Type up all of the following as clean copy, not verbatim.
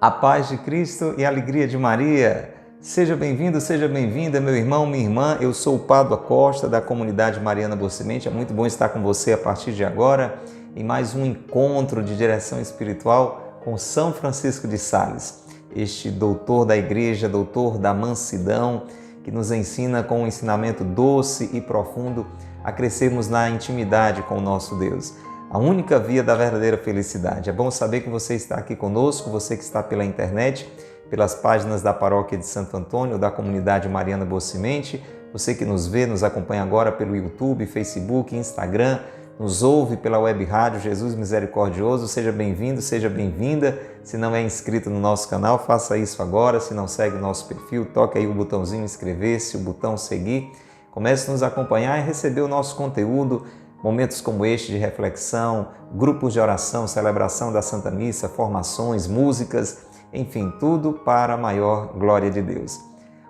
A paz de Cristo e a alegria de Maria. Seja bem-vindo, seja bem-vinda, meu irmão, minha irmã. Eu sou o Pádua Costa, da comunidade Mariana Boa Semente. É muito bom estar com você a partir de agora em mais um encontro de direção espiritual com São Francisco de Sales, este doutor da igreja, doutor da mansidão, que nos ensina com um ensinamento doce e profundo a crescermos na intimidade com o nosso Deus. A única via da verdadeira felicidade. É bom saber que você está aqui conosco, você que está pela internet, pelas páginas da Paróquia de Santo Antônio, da comunidade Mariana Boa Semente, você que nos vê, nos acompanha agora pelo YouTube, Facebook, Instagram, nos ouve pela web rádio Jesus Misericordioso. Seja bem-vindo, seja bem-vinda. Se não é inscrito no nosso canal, faça isso agora. Se não segue o nosso perfil, toque aí o botãozinho inscrever-se, o botão seguir. Comece a nos acompanhar e receber o nosso conteúdo. Momentos como este de reflexão, grupos de oração, celebração da Santa Missa, formações, músicas, enfim, tudo para a maior glória de Deus.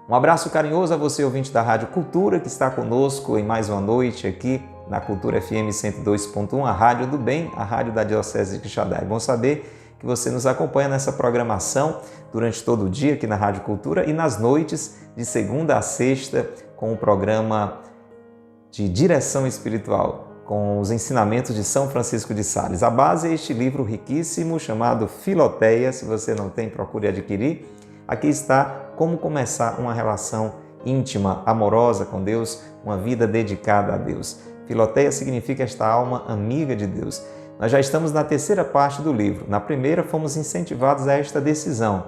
Um abraço carinhoso a você, ouvinte da Rádio Cultura, que está conosco em mais uma noite aqui na Cultura FM 102.1, a Rádio do Bem, a Rádio da Diocese de Quixadá. É bom saber que você nos acompanha nessa programação durante todo o dia aqui na Rádio Cultura e nas noites de segunda a sexta com o programa de direção espiritual, com os ensinamentos de São Francisco de Sales. A base é este livro riquíssimo chamado Filoteia. Se você não tem, procure adquirir. Aqui está como começar uma relação íntima, amorosa com Deus, uma vida dedicada a Deus. Filoteia significa esta alma amiga de Deus. Nós já estamos na terceira parte do livro. Na primeira, fomos incentivados a esta decisão,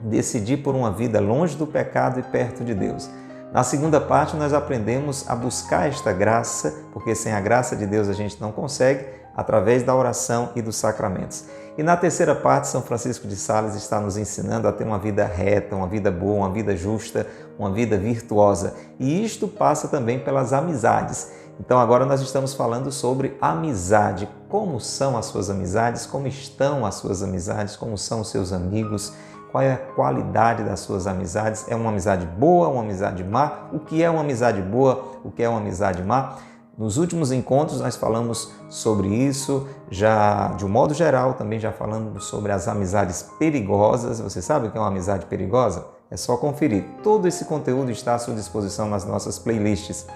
decidir por uma vida longe do pecado e perto de Deus. Na segunda parte, nós aprendemos a buscar esta graça, porque sem a graça de Deus a gente não consegue, através da oração e dos sacramentos. E na terceira parte, São Francisco de Sales está nos ensinando a ter uma vida reta, uma vida boa, uma vida justa, uma vida virtuosa. E isto passa também pelas amizades. Então agora nós estamos falando sobre amizade. Como são as suas amizades? Como estão as suas amizades? Como são os seus amigos? Qual é a qualidade das suas amizades? É uma amizade boa, uma amizade má? O que é uma amizade boa? O que é uma amizade má? Nos últimos encontros nós falamos sobre isso, já de um modo geral, também já falamos sobre as amizades perigosas. Você sabe o que é uma amizade perigosa? É só conferir. Todo esse conteúdo está à sua disposição nas nossas playlists.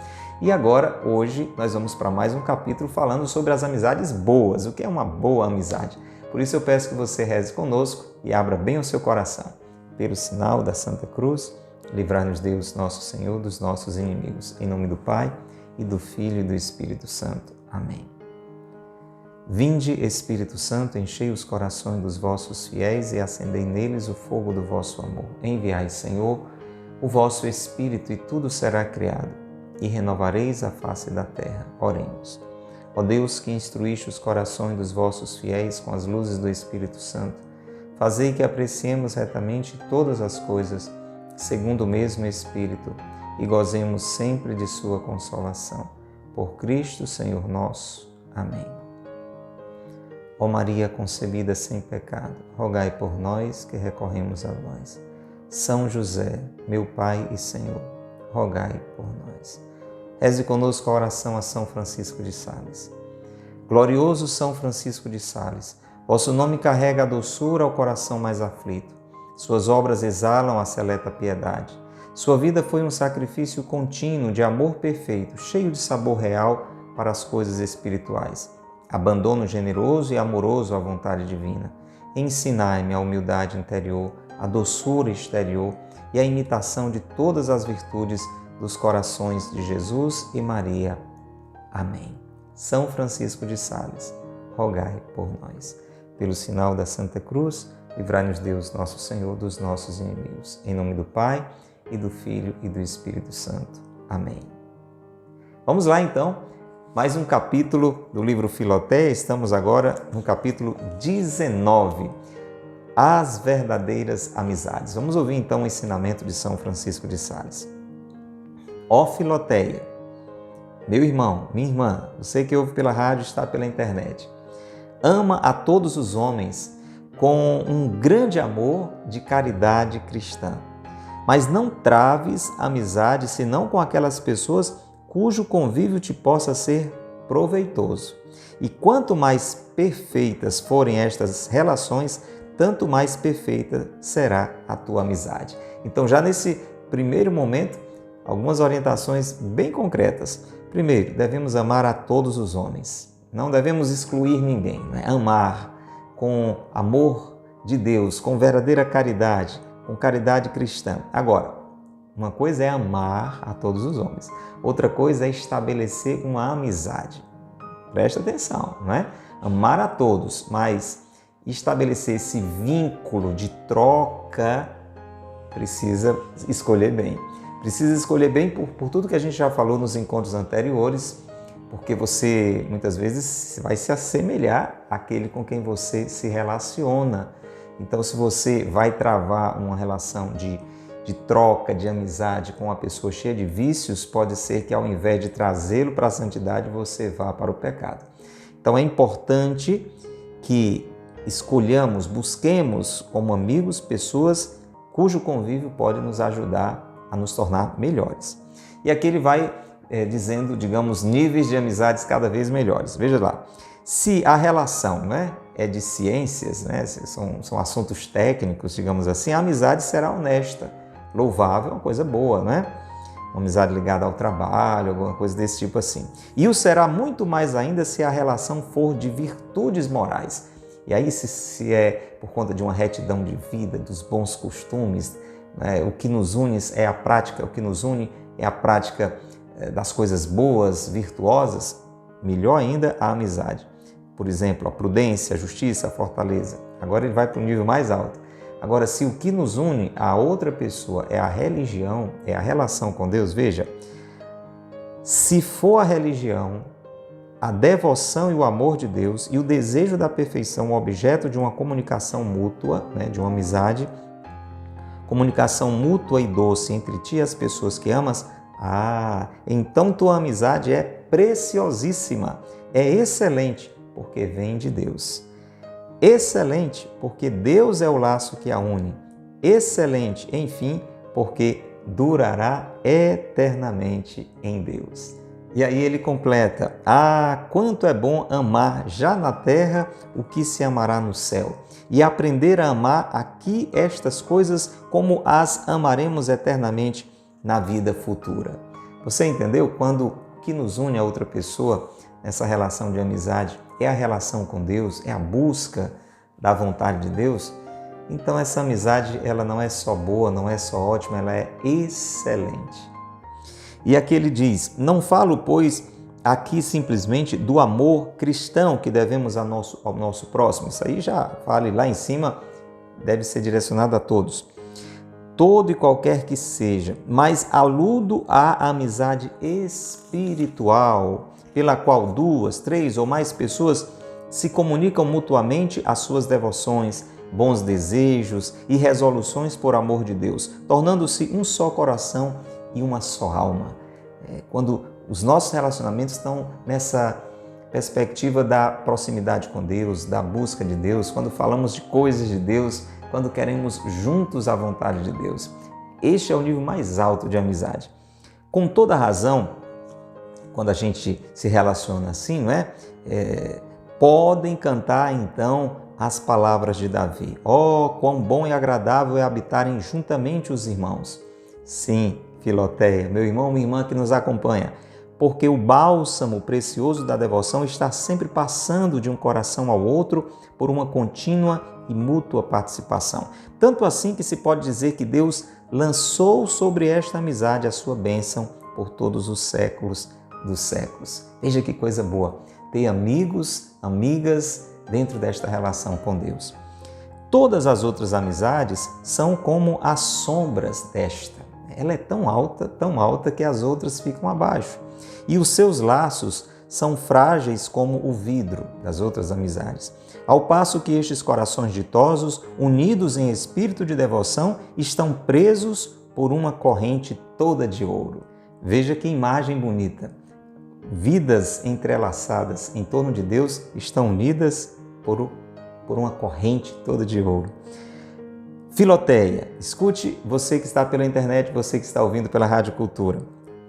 E agora, hoje, nós vamos para mais um capítulo falando sobre as amizades boas. O que é uma boa amizade? Por isso eu peço que você reze conosco e abra bem o seu coração. Pelo sinal da Santa Cruz, livrai-nos Deus, nosso Senhor, dos nossos inimigos. Em nome do Pai, e do Filho e do Espírito Santo. Amém. Vinde, Espírito Santo, enchei os corações dos vossos fiéis e acendei neles o fogo do vosso amor. Enviai, Senhor, o vosso Espírito e tudo será criado, e renovareis a face da terra. Oremos. Ó Deus, que instruíste os corações dos vossos fiéis com as luzes do Espírito Santo, fazei que apreciemos retamente todas as coisas, segundo o mesmo Espírito, e gozemos sempre de sua consolação. Por Cristo, Senhor nosso. Amém. Ó Maria concebida sem pecado, rogai por nós que recorremos a vós. São José, meu Pai e Senhor, rogai por nós. Reze conosco a oração a São Francisco de Sales. Glorioso São Francisco de Sales, vosso nome carrega a doçura ao coração mais aflito. Suas obras exalam a seleta piedade. Sua vida foi um sacrifício contínuo de amor perfeito, cheio de sabor real para as coisas espirituais. Abandono generoso e amoroso à vontade divina. Ensinai-me a humildade interior, a doçura exterior e a imitação de todas as virtudes dos corações de Jesus e Maria. Amém. São Francisco de Sales, rogai por nós. Pelo sinal da Santa Cruz, livrai-nos Deus, nosso Senhor, dos nossos inimigos. Em nome do Pai, e do Filho e do Espírito Santo. Amém. Vamos lá então, mais um capítulo do livro Filoteia. Estamos agora no capítulo 19, as verdadeiras amizades. Vamos ouvir então o ensinamento de São Francisco de Sales. Ó Filoteia, meu irmão, minha irmã, você que ouve pela rádio, está pela internet, ama a todos os homens com um grande amor de caridade cristã. Mas não traves amizade senão com aquelas pessoas cujo convívio te possa ser proveitoso. E quanto mais perfeitas forem estas relações, tanto mais perfeita será a tua amizade. Então, já nesse primeiro momento, algumas orientações bem concretas. Primeiro, devemos amar a todos os homens. Não devemos excluir ninguém, né? Amar com amor de Deus, com verdadeira caridade, com caridade cristã. Agora, uma coisa é amar a todos os homens. Outra coisa é estabelecer uma amizade. Presta atenção, não é? Amar a todos, mas estabelecer esse vínculo de troca, precisa escolher bem. Precisa escolher bem por tudo que a gente já falou nos encontros anteriores, porque você muitas vezes vai se assemelhar àquele com quem você se relaciona. Então, se você vai travar uma relação de troca, de amizade com uma pessoa cheia de vícios, pode ser que ao invés de trazê-lo para a santidade, você vá para o pecado. Então, é importante que escolhamos, busquemos como amigos pessoas cujo convívio pode nos ajudar a nos tornar melhores. E aqui ele vai dizendo, digamos, níveis de amizades cada vez melhores. Veja lá, se a relação, né, é de ciências, né, são assuntos técnicos, digamos assim, a amizade será honesta, louvável, uma coisa boa, né? Uma amizade ligada ao trabalho, alguma coisa desse tipo assim. E o será muito mais ainda se a relação for de virtudes morais. E aí, se é por conta de uma retidão de vida, dos bons costumes, né, o que nos une é a prática, o que nos une é a prática das coisas boas, virtuosas, melhor ainda a amizade. Por exemplo, a prudência, a justiça, a fortaleza. Agora ele vai para um nível mais alto. Agora, se o que nos une a outra pessoa é a religião, é a relação com Deus, veja, se for a religião, a devoção e o amor de Deus e o desejo da perfeição o objeto de uma comunicação mútua, né, de uma amizade, comunicação mútua e doce entre ti e as pessoas que amas, então tua amizade é preciosíssima, é excelente, porque vem de Deus. Excelente, porque Deus é o laço que a une. Excelente, enfim, porque durará eternamente em Deus. E aí ele completa, quanto é bom amar já na terra o que se amará no céu, e aprender a amar aqui estas coisas como as amaremos eternamente na vida futura. Você entendeu? Quando o que nos une a outra pessoa, essa relação de amizade, é a relação com Deus, é a busca da vontade de Deus, então essa amizade ela não é só boa, não é só ótima, ela é excelente. E aqui ele diz, não falo, pois, aqui simplesmente do amor cristão que devemos ao nosso próximo. Isso aí já vale lá em cima, deve ser direcionado a todos. Todo e qualquer que seja, mas aludo à amizade espiritual, pela qual 2, 3 ou mais pessoas se comunicam mutuamente as suas devoções, bons desejos e resoluções por amor de Deus, tornando-se um só coração e uma só alma. Quando os nossos relacionamentos estão nessa perspectiva da proximidade com Deus, da busca de Deus, quando falamos de coisas de Deus, quando queremos juntos a vontade de Deus. Este é o nível mais alto de amizade. Com toda razão, quando a gente se relaciona assim, não é? Podem cantar então as palavras de Davi. Quão bom e agradável é habitarem juntamente os irmãos. Sim, Filoteia, meu irmão, minha irmã que nos acompanha, porque o bálsamo precioso da devoção está sempre passando de um coração ao outro por uma contínua e mútua participação. Tanto assim que se pode dizer que Deus lançou sobre esta amizade a sua bênção por todos os séculos dos séculos. Veja que coisa boa, ter amigos, amigas dentro desta relação com Deus. Todas as outras amizades são como as sombras desta. Ela é tão alta que as outras ficam abaixo. E os seus laços são frágeis como o vidro das outras amizades. Ao passo que estes corações ditosos, unidos em espírito de devoção, estão presos por uma corrente toda de ouro. Veja que imagem bonita. Vidas entrelaçadas em torno de Deus estão unidas por uma corrente toda de ouro. Filoteia, escute, você que está pela internet, você que está ouvindo pela Rádio Cultura.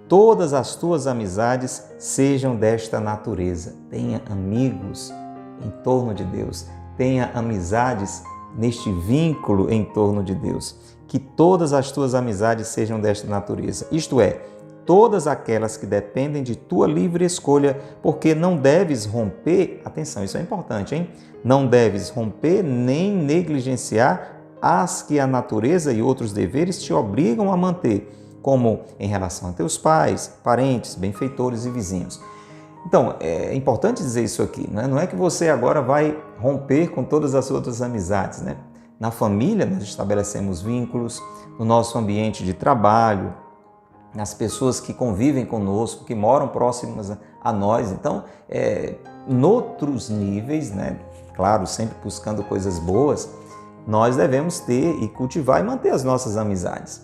Todas as tuas amizades sejam desta natureza. Tenha amigos em torno de Deus. Tenha amizades neste vínculo em torno de Deus. Que todas as tuas amizades sejam desta natureza, isto é, todas aquelas que dependem de tua livre escolha, porque não deves romper, atenção, isso é importante, hein? Não deves romper nem negligenciar as que a natureza e outros deveres te obrigam a manter, como em relação a teus pais, parentes, benfeitores e vizinhos. Então, é importante dizer isso aqui, né? Não é que você agora vai romper com todas as outras amizades, né? Na família, nós estabelecemos vínculos, no nosso ambiente de trabalho, nas pessoas que convivem conosco, que moram próximas a nós. Então, noutros níveis, né? Claro, sempre buscando coisas boas, nós devemos ter e cultivar e manter as nossas amizades.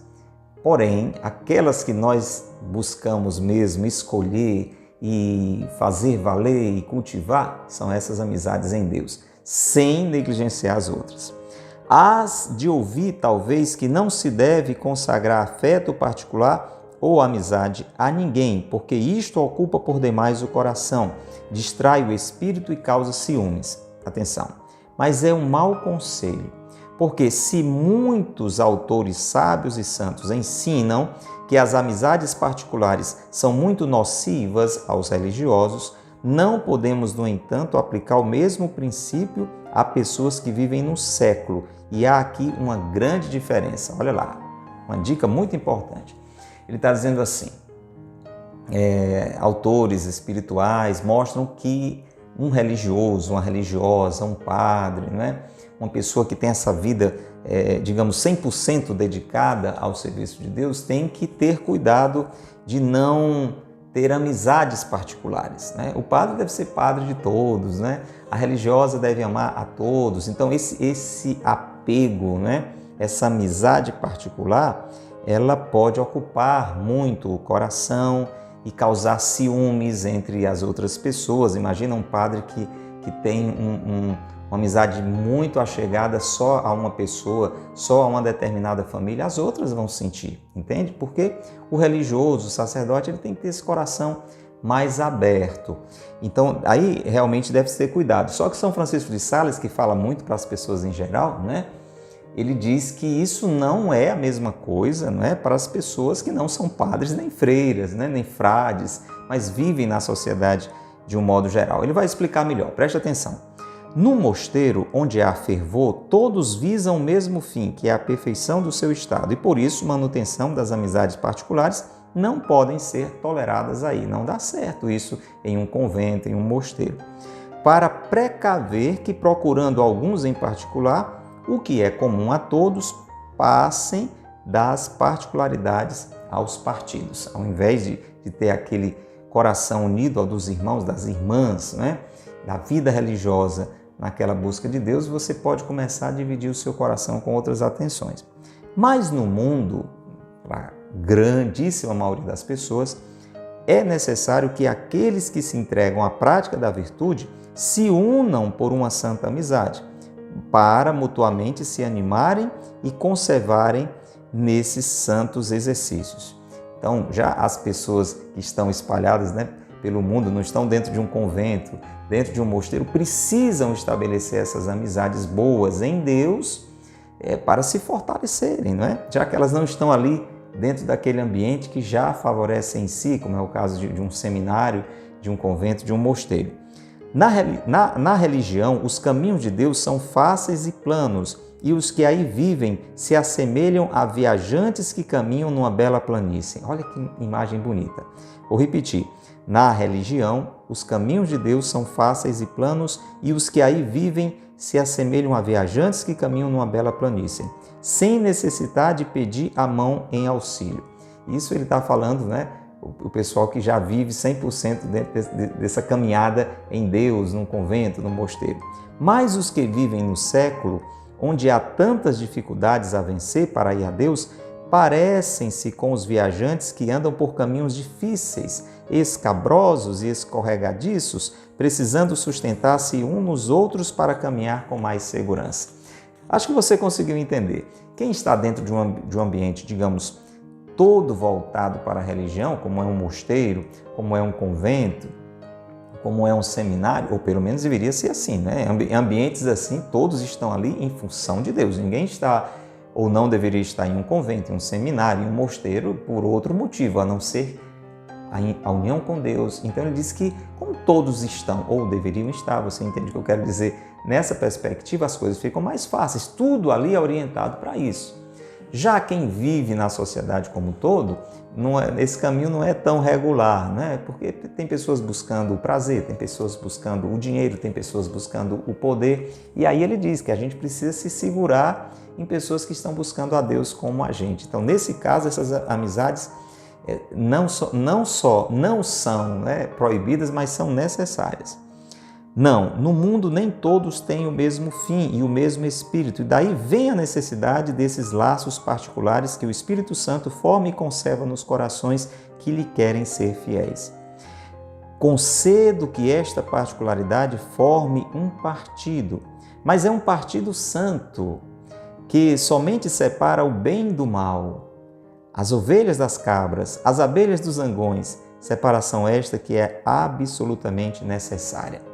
Porém, aquelas que nós buscamos mesmo escolher e fazer valer e cultivar, são essas amizades em Deus, sem negligenciar as outras. Hás de ouvir, talvez, que não se deve consagrar afeto particular ou amizade a ninguém, porque isto ocupa por demais o coração, distrai o espírito e causa ciúmes. Atenção, mas é um mau conselho, porque se muitos autores sábios e santos ensinam que as amizades particulares são muito nocivas aos religiosos, não podemos, no entanto, aplicar o mesmo princípio a pessoas que vivem no século. E há aqui uma grande diferença. Olha lá, uma dica muito importante. Ele está dizendo assim, autores espirituais mostram que um religioso, uma religiosa, um padre, né? Uma pessoa que tem essa vida, digamos, 100% dedicada ao serviço de Deus, tem que ter cuidado de não ter amizades particulares, né? O padre deve ser padre de todos, né? A religiosa deve amar a todos. Então, esse apego, né? Essa amizade particular, ela pode ocupar muito o coração e causar ciúmes entre as outras pessoas. Imagina um padre que tem uma amizade muito achegada só a uma pessoa, só a uma determinada família, as outras vão sentir, entende? Porque o religioso, o sacerdote, ele tem que ter esse coração mais aberto. Então, aí realmente deve ter cuidado. Só que São Francisco de Sales, que fala muito para as pessoas em geral, né? Ele diz que isso não é a mesma coisa, né, para as pessoas que não são padres nem freiras, né, nem frades, mas vivem na sociedade de um modo geral. Ele vai explicar melhor, preste atenção. No mosteiro, onde há fervor, todos visam o mesmo fim, que é a perfeição do seu estado, e por isso manutenção das amizades particulares não podem ser toleradas aí. Não dá certo isso em um convento, em um mosteiro. Para precaver que, procurando alguns em particular, o que é comum a todos, passem das particularidades aos partidos. Ao invés de ter aquele coração unido ao dos irmãos, das irmãs, né, da vida religiosa, naquela busca de Deus, você pode começar a dividir o seu coração com outras atenções. Mas no mundo, para a grandíssima maioria das pessoas, é necessário que aqueles que se entregam à prática da virtude se unam por uma santa amizade, para mutuamente se animarem e conservarem nesses santos exercícios. Então, já as pessoas que estão espalhadas, né, pelo mundo, não estão dentro de um convento, dentro de um mosteiro, precisam estabelecer essas amizades boas em Deus para se fortalecerem, não é? Já que elas não estão ali dentro daquele ambiente que já favorece em si, como é o caso de um seminário, de um convento, de um mosteiro. Na religião, os caminhos de Deus são fáceis e planos, e os que aí vivem se assemelham a viajantes que caminham numa bela planície. Olha que imagem bonita. Vou repetir. Na religião, os caminhos de Deus são fáceis e planos, e os que aí vivem se assemelham a viajantes que caminham numa bela planície, sem necessitar de pedir a mão em auxílio. Isso ele está falando, né? O pessoal que já vive 100% dentro dessa caminhada em Deus, num convento, num mosteiro. Mas os que vivem no século, onde há tantas dificuldades a vencer para ir a Deus, parecem-se com os viajantes que andam por caminhos difíceis, escabrosos e escorregadiços, precisando sustentar-se uns nos outros para caminhar com mais segurança. Acho que você conseguiu entender. Quem está dentro de um ambiente, digamos, todo voltado para a religião, como é um mosteiro, como é um convento, como é um seminário, ou pelo menos deveria ser assim, né? Em ambientes assim, todos estão ali em função de Deus. Ninguém está ou não deveria estar em um convento, em um seminário, em um mosteiro, por outro motivo, a não ser a união com Deus. Então ele diz que, como todos estão, ou deveriam estar, você entende o que eu quero dizer? Nessa perspectiva, as coisas ficam mais fáceis. Tudo ali é orientado para isso. Já quem vive na sociedade como um todo, esse caminho não é tão regular, né? Porque tem pessoas buscando o prazer, tem pessoas buscando o dinheiro, tem pessoas buscando o poder. E aí ele diz que a gente precisa se segurar em pessoas que estão buscando a Deus como a gente. Então, nesse caso, essas amizades não são, né, proibidas, mas são necessárias. Não, no mundo nem todos têm o mesmo fim e o mesmo espírito, e daí vem a necessidade desses laços particulares que o Espírito Santo forma e conserva nos corações que lhe querem ser fiéis. Concedo que esta particularidade forme um partido, mas é um partido santo, que somente separa o bem do mal, as ovelhas das cabras, as abelhas dos zangões, separação esta que é absolutamente necessária.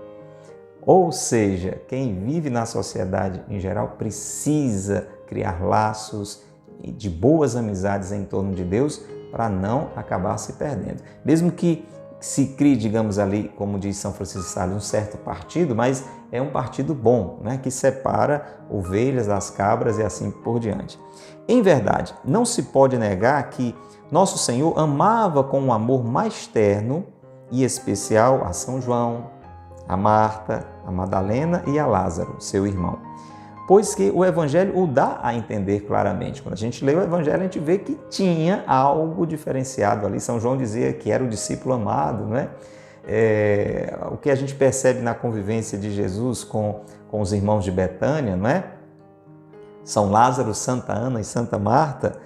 Ou seja, quem vive na sociedade em geral precisa criar laços de boas amizades em torno de Deus para não acabar se perdendo. Mesmo que se crie, digamos ali, como diz São Francisco de Sales, um certo partido, mas é um partido bom, né, que separa ovelhas das cabras e assim por diante. Em verdade, não se pode negar que nosso Senhor amava com um amor mais terno e especial a São João, a Marta, a Madalena e a Lázaro, seu irmão. Pois que o Evangelho o dá a entender claramente. Quando a gente lê o Evangelho, a gente vê que tinha algo diferenciado ali. São João dizia que era o discípulo amado, não é? O que a gente percebe na convivência de Jesus com os irmãos de Betânia, não é? São Lázaro, Santa Ana e Santa Marta,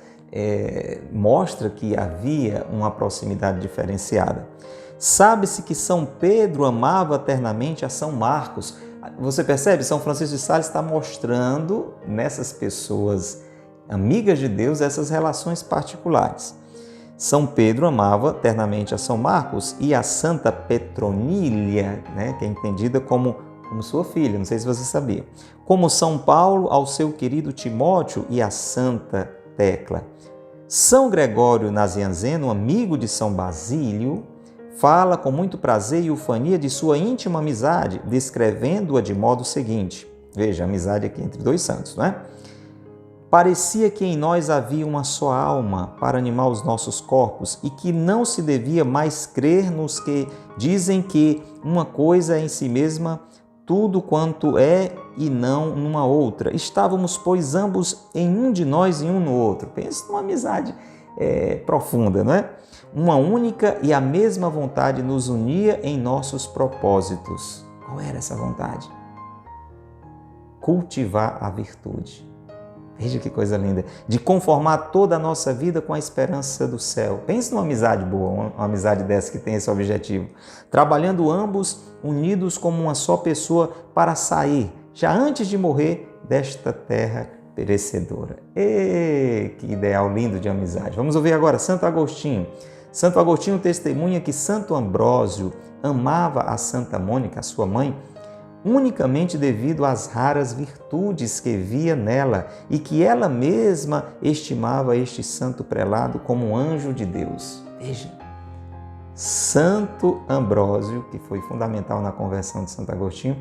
mostra que havia uma proximidade diferenciada. Sabe-se que São Pedro amava eternamente a São Marcos. Você percebe? São Francisco de Sales está mostrando nessas pessoas amigas de Deus essas relações particulares. São Pedro amava eternamente a São Marcos e a Santa Petronília, né, que é entendida como sua filha, não sei se você sabia. Como São Paulo ao seu querido Timóteo e a Santa Tecla. São Gregório Nazianzeno, amigo de São Basílio, fala com muito prazer e ufania de sua íntima amizade, descrevendo-a de modo seguinte. Veja, a amizade aqui entre dois santos, não é? Parecia que em nós havia uma só alma para animar os nossos corpos e que não se devia mais crer nos que dizem que uma coisa é em si mesma tudo quanto é e não numa outra. Estávamos, pois, ambos em um de nós e um no outro. Pensa numa amizade profunda, não é? Uma única e a mesma vontade nos unia em nossos propósitos. Qual era essa vontade? Cultivar a virtude. Veja que coisa linda. De conformar toda a nossa vida com a esperança do céu. Pense numa amizade boa, uma amizade dessa que tem esse objetivo. Trabalhando ambos unidos como uma só pessoa para sair, já antes de morrer, desta terra perecedora. Que ideal lindo de amizade. Vamos ouvir agora Santo Agostinho. Santo Agostinho testemunha que Santo Ambrósio amava a Santa Mônica, a sua mãe, unicamente devido às raras virtudes que via nela e que ela mesma estimava este santo prelado como um anjo de Deus. Veja, Santo Ambrósio, que foi fundamental na conversão de Santo Agostinho,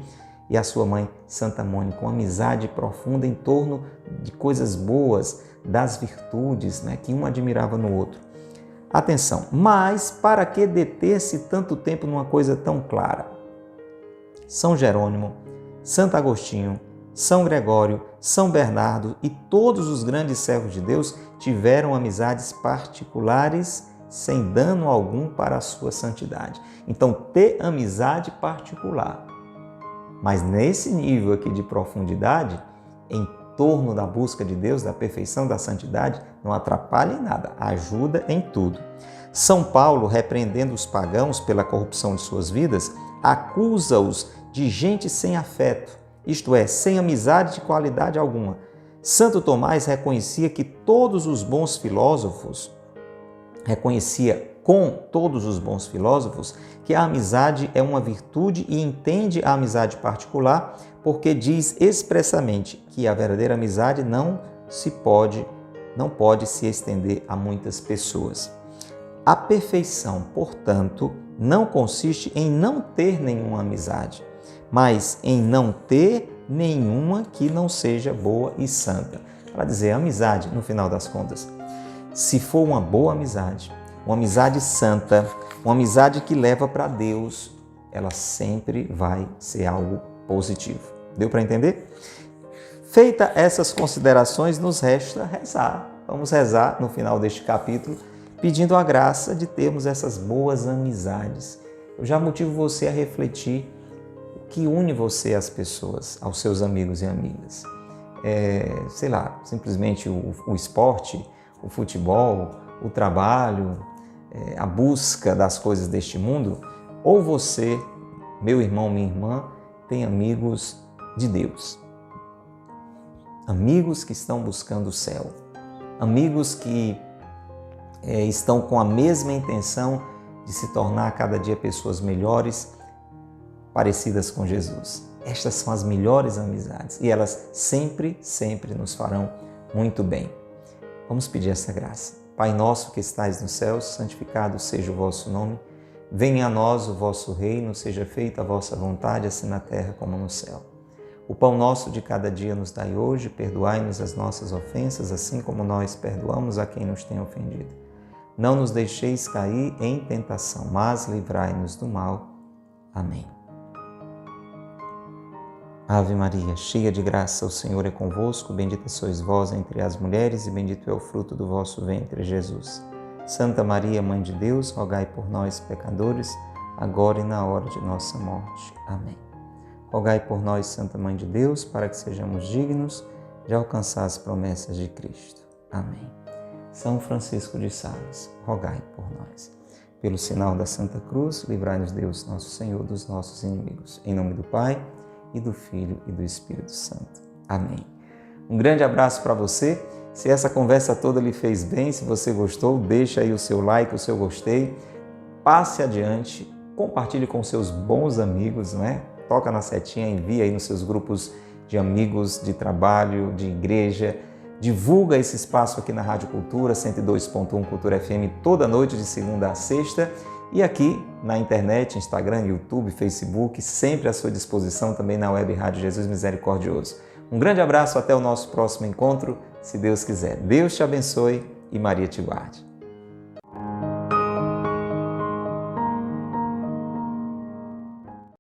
e a sua mãe, Santa Mônica, uma amizade profunda em torno de coisas boas, das virtudes, né, que um admirava no outro. Atenção, mas para que deter-se tanto tempo numa coisa tão clara? São Jerônimo, Santo Agostinho, São Gregório, São Bernardo e todos os grandes servos de Deus tiveram amizades particulares sem dano algum para a sua santidade. Então, ter amizade particular, mas nesse nível aqui de profundidade, em torno da busca de Deus, da perfeição, da santidade, não atrapalha em nada, ajuda em tudo. São Paulo, repreendendo os pagãos pela corrupção de suas vidas, acusa-os de gente sem afeto, isto é, sem amizade de qualidade alguma. Santo Tomás reconhecia que todos os bons filósofos, reconhecia com todos os bons filósofos que a amizade é uma virtude e entende a amizade particular porque diz expressamente que a verdadeira amizade não pode se estender a muitas pessoas. A perfeição, portanto, não consiste em não ter nenhuma amizade, mas em não ter nenhuma que não seja boa e santa. Para dizer amizade, no final das contas, se for uma boa amizade, uma amizade santa, uma amizade que leva para Deus, ela sempre vai ser algo positivo. Deu para entender? Feita essas considerações, nos resta rezar. Vamos rezar no final deste capítulo, pedindo a graça de termos essas boas amizades. Eu já motivo você a refletir o que une você às pessoas, aos seus amigos e amigas. Sei lá, simplesmente o esporte, o futebol, o trabalho, a busca das coisas deste mundo, ou você, meu irmão, minha irmã, tem amigos de Deus. Amigos que estão buscando o céu. Amigos que estão com a mesma intenção de se tornar a cada dia pessoas melhores, parecidas com Jesus. Estas são as melhores amizades e elas sempre, sempre nos farão muito bem. Vamos pedir essa graça. Pai nosso que estais nos céus, santificado seja o vosso nome. Venha a nós o vosso reino, seja feita a vossa vontade, assim na terra como no céu. O pão nosso de cada dia nos dai hoje, perdoai-nos as nossas ofensas, assim como nós perdoamos a quem nos tem ofendido. Não nos deixeis cair em tentação, mas livrai-nos do mal. Amém. Ave Maria, cheia de graça, o Senhor é convosco, bendita sois vós entre as mulheres e bendito é o fruto do vosso ventre, Jesus. Santa Maria, Mãe de Deus, rogai por nós, pecadores, agora e na hora de nossa morte. Amém. Rogai por nós, Santa Mãe de Deus, para que sejamos dignos de alcançar as promessas de Cristo. Amém. São Francisco de Sales, rogai por nós. Pelo sinal da Santa Cruz, livrai-nos Deus, nosso Senhor, dos nossos inimigos. Em nome do Pai, e do Filho e do Espírito Santo. Amém. Um grande abraço para você. Se essa conversa toda lhe fez bem, se você gostou, deixa aí o seu like, o seu gostei. Passe adiante, compartilhe com seus bons amigos, não é? Toca na setinha, envia aí nos seus grupos de amigos, de trabalho, de igreja. Divulga esse espaço aqui na Rádio Cultura, 102.1 Cultura FM, toda noite de segunda a sexta. E aqui na internet, Instagram, YouTube, Facebook, sempre à sua disposição também na Web Rádio Jesus Misericordioso. Um grande abraço, até o nosso próximo encontro, se Deus quiser. Deus te abençoe e Maria te guarde.